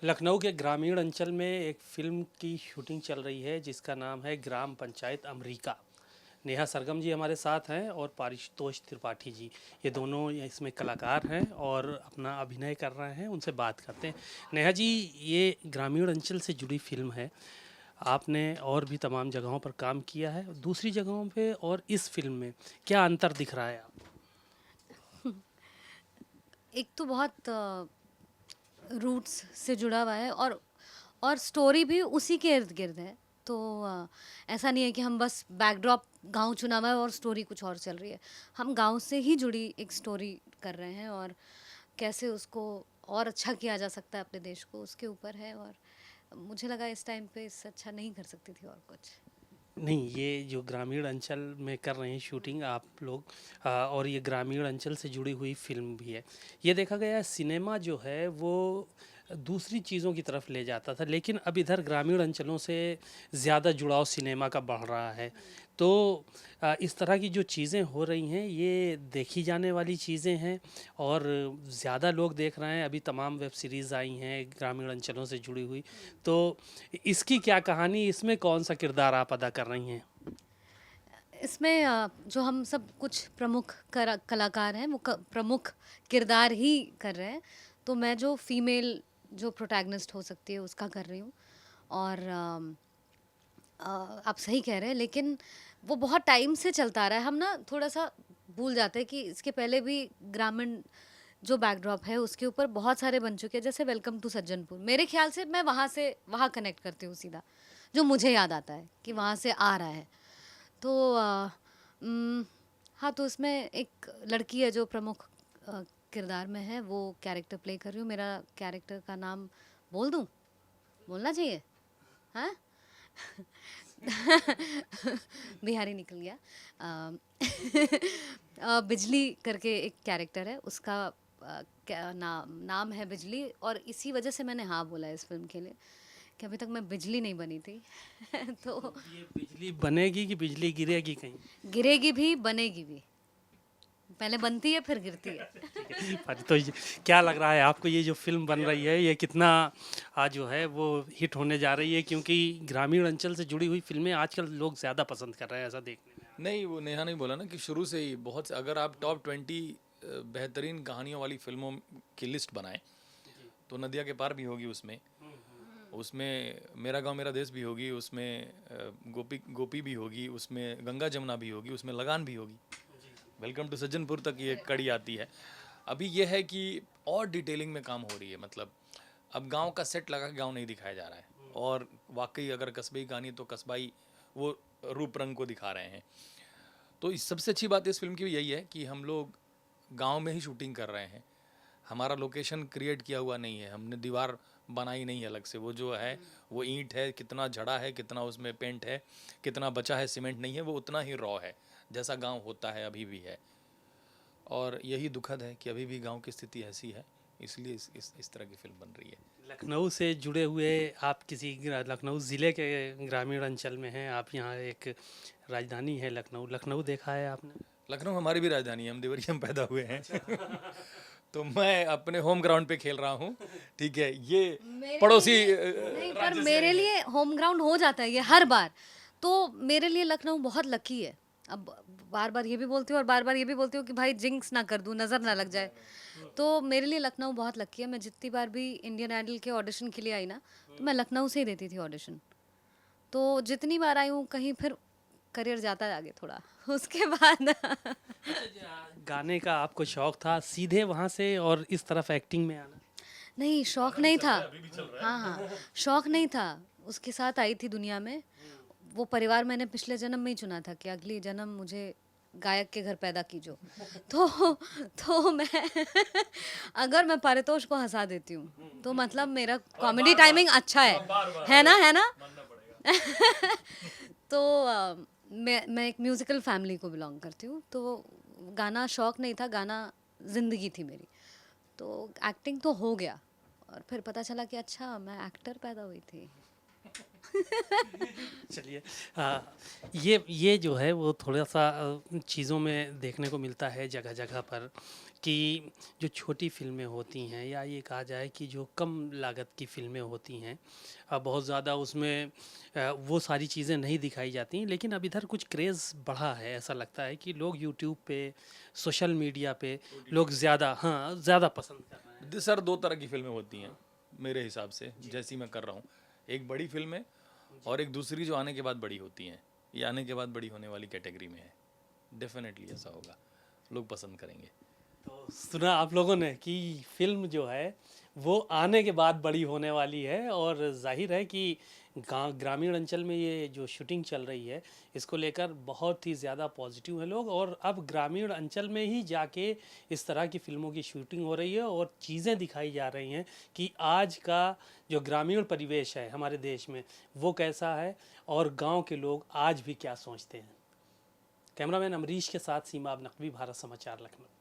लखनऊ के ग्रामीण अंचल में एक फिल्म की शूटिंग चल रही है जिसका नाम है ग्राम पंचायत अमरीका। नेहा सरगम जी हमारे साथ हैं और पारितोष त्रिपाठी जी, ये दोनों इसमें कलाकार हैं और अपना अभिनय कर रहे हैं। उनसे बात करते हैं। नेहा जी, ये ग्रामीण अंचल से जुड़ी फिल्म है। आपने और भी तमाम जगहों पर काम किया है, दूसरी जगहों पे और इस फिल्म में क्या अंतर दिख रहा है आप? एक तो बहुत रूट्स से जुड़ा हुआ है और स्टोरी भी उसी के इर्द गिर्द है। तो ऐसा नहीं है कि हम बस बैकड्रॉप गांव चुना हुआ है और स्टोरी कुछ और चल रही है। हम गांव से ही जुड़ी एक स्टोरी कर रहे हैं और कैसे उसको और अच्छा किया जा सकता है अपने देश को, उसके ऊपर है। और मुझे लगा इस टाइम पे इससे अच्छा नहीं कर सकती थी और कुछ। नहीं, ये जो ग्रामीण अंचल में कर रहे हैं शूटिंग आप लोग, और ये ग्रामीण अंचल से जुड़ी हुई फिल्म भी है। ये देखा गया है सिनेमा जो है वो दूसरी चीज़ों की तरफ ले जाता था, लेकिन अब इधर ग्रामीण अंचलों से ज़्यादा जुड़ाव सिनेमा का बढ़ रहा है। तो इस तरह की जो चीज़ें हो रही हैं ये देखी जाने वाली चीज़ें हैं और ज़्यादा लोग देख रहे हैं। अभी तमाम वेब सीरीज़ आई हैं ग्रामीण अंचलों से जुड़ी हुई। तो इसकी क्या कहानी, इसमें कौन सा किरदार आप अदा कर रही हैं? इसमें जो हम सब कुछ प्रमुख कलाकार हैं वो प्रमुख किरदार ही कर रहे हैं। तो मैं जो फीमेल जो प्रोटैगनिस्ट हो सकती है उसका कर रही हूँ। और आप सही कह रहे हैं, लेकिन वो बहुत टाइम से चलता आ रहा है। हम ना थोड़ा सा भूल जाते हैं कि इसके पहले भी ग्रामीण जो बैकड्रॉप है उसके ऊपर बहुत सारे बन चुके हैं, जैसे वेलकम टू सज्जनपुर। मेरे ख्याल से मैं वहाँ से वहाँ कनेक्ट करती हूँ सीधा, जो मुझे याद आता है कि वहाँ से आ रहा है। तो हाँ, तो उसमें एक लड़की है जो प्रमुख किरदार में है, वो कैरेक्टर प्ले कर रही हूँ। मेरा कैरेक्टर का नाम बोल दूँ? बोलना चाहिए? हाँ। बिहारी निकल गया। बिजली करके एक कैरेक्टर है उसका। क्या नाम है बिजली, और इसी वजह से मैंने हाँ बोला इस फिल्म के लिए कि अभी तक मैं बिजली नहीं बनी थी। तो ये बिजली बनेगी कि बिजली गिरेगी कहीं? गिरेगी भी, बनेगी भी। पहले बनती है फिर गिरती है। ठीक है। तो क्या लग रहा है आपको, ये जो फिल्म बन रही है ये कितना आज जो है वो हिट होने जा रही है? क्योंकि ग्रामीण अंचल से जुड़ी हुई फिल्में आजकल लोग ज़्यादा पसंद कर रहे हैं, ऐसा देखने में। नहीं, वो नेहा नहीं बोला ना कि शुरू से ही बहुत से, अगर आप टॉप 20 बेहतरीन कहानियों वाली फिल्मों की लिस्ट बनाएं तो नदिया के पार भी होगी उसमें। उसमें मेरा गांव मेरा देश भी होगी, उसमें गोपी गोपी भी होगी, उसमें गंगा जमुना भी होगी, उसमें लगान भी होगी। वेलकम टू सज्जनपुर तक ये कड़ी आती है। अभी ये है कि और डिटेलिंग में काम हो रही है। मतलब अब गांव का सेट लगा के गांव नहीं दिखाया जा रहा है, और वाकई अगर कस्बे की कहानी तो कस्बाई वो रूप रंग को दिखा रहे हैं। तो इस सबसे अच्छी बात इस फिल्म की यही है कि हम लोग गांव में ही शूटिंग कर रहे हैं। हमारा लोकेशन क्रिएट किया हुआ नहीं है, हमने दीवार बनाई नहीं है अलग से। वो जो है वो ईंट है, कितना झड़ा है, कितना उसमें पेंट है, कितना बचा है, सीमेंट नहीं है, वो उतना ही रॉ है जैसा गांव होता है अभी भी है। और यही दुखद है कि अभी भी गांव की स्थिति ऐसी है, इसलिए इस तरह की फिल्म बन रही है। लखनऊ से जुड़े हुए आप किसी लखनऊ ज़िले के ग्रामीण अंचल में हैं आप। यहाँ एक राजधानी है लखनऊ, लखनऊ देखा है आपने? लखनऊ हमारी भी राजधानी है, हम देवरिया में पैदा हुए हैं। तो मैं अपने होम ग्राउंड पे खेल रहा हूँ। ठीक है, ये पड़ोसी नहीं, पर राज्य से मेरे आई है। लिए होम ग्राउंड हो जाता है ये हर बार। तो मेरे लिए लखनऊ बहुत लकी है। अब बार बार ये भी बोलती हूँ और बार बार ये भी बोलती हूँ कि भाई जिंक्स ना कर दूँ, नज़र ना लग जाए। तो मेरे लिए लखनऊ बहुत लकी है। मैं जितनी बार भी इंडियन आइडल के ऑडिशन के लिए आई ना, तो मैं लखनऊ से ही देती थी ऑडिशन। तो जितनी बार आई हूँ कहीं फिर करियर जाता है आगे थोड़ा। उसके बाद गाने का आपको शौक था सीधे वहाँ से और इस तरफ एक्टिंग में आना? नहीं, शौक नहीं था। हाँ हाँ, शौक नहीं था। उसके साथ आई थी दुनिया में। वो परिवार मैंने पिछले जन्म में ही चुना था कि अगली जन्म मुझे गायक के घर पैदा कीजो। तो मैं अगर मैं पारितोष को हंसा देती हूँ तो मतलब मेरा कॉमेडी टाइमिंग अच्छा है ना, है ना। तो मैं एक म्यूजिकल फैमिली को बिलोंग करती हूँ। तो गाना शौक नहीं था, गाना जिंदगी थी मेरी। तो एक्टिंग तो हो गया और फिर पता चला कि अच्छा मैं एक्टर पैदा हुई थी। चलिए, ये जो है वो थोड़ा-सा चीज़ों में देखने को मिलता है जगह-जगह पर कि जो छोटी फ़िल्में होती हैं या ये कहा जाए कि जो कम लागत की फ़िल्में होती हैं, बहुत ज़्यादा उसमें वो सारी चीज़ें नहीं दिखाई जाती, लेकिन अब इधर कुछ क्रेज़ बढ़ा है। ऐसा लगता है कि लोग यूट्यूब पे, सोशल मीडिया पे लोग ज़्यादा, हाँ, ज़्यादा पसंद कर रहे हैं। सर दो तरह की फिल्में होती हैं मेरे हिसाब से, जैसी मैं कर रहा हूँ। एक बड़ी फिल्म है और एक दूसरी जो आने के बाद बड़ी होती हैं। ये आने के बाद बड़ी होने वाली कैटेगरी में है। डेफिनेटली ऐसा होगा, लोग पसंद करेंगे। तो सुना आप लोगों ने कि फिल्म जो है वो आने के बाद बड़ी होने वाली है, और जाहिर है कि गांव ग्रामीण अंचल में ये जो शूटिंग चल रही है इसको लेकर बहुत ही ज़्यादा पॉजिटिव है लोग, और अब ग्रामीण अंचल में ही जाके इस तरह की फ़िल्मों की शूटिंग हो रही है और चीज़ें दिखाई जा रही हैं कि आज का जो ग्रामीण परिवेश है हमारे देश में वो कैसा है और गांव के लोग आज भी क्या सोचते हैं। कैमरामैन अमरीश के साथ सीमा अब नकवी, भारत समाचार, लखनऊ।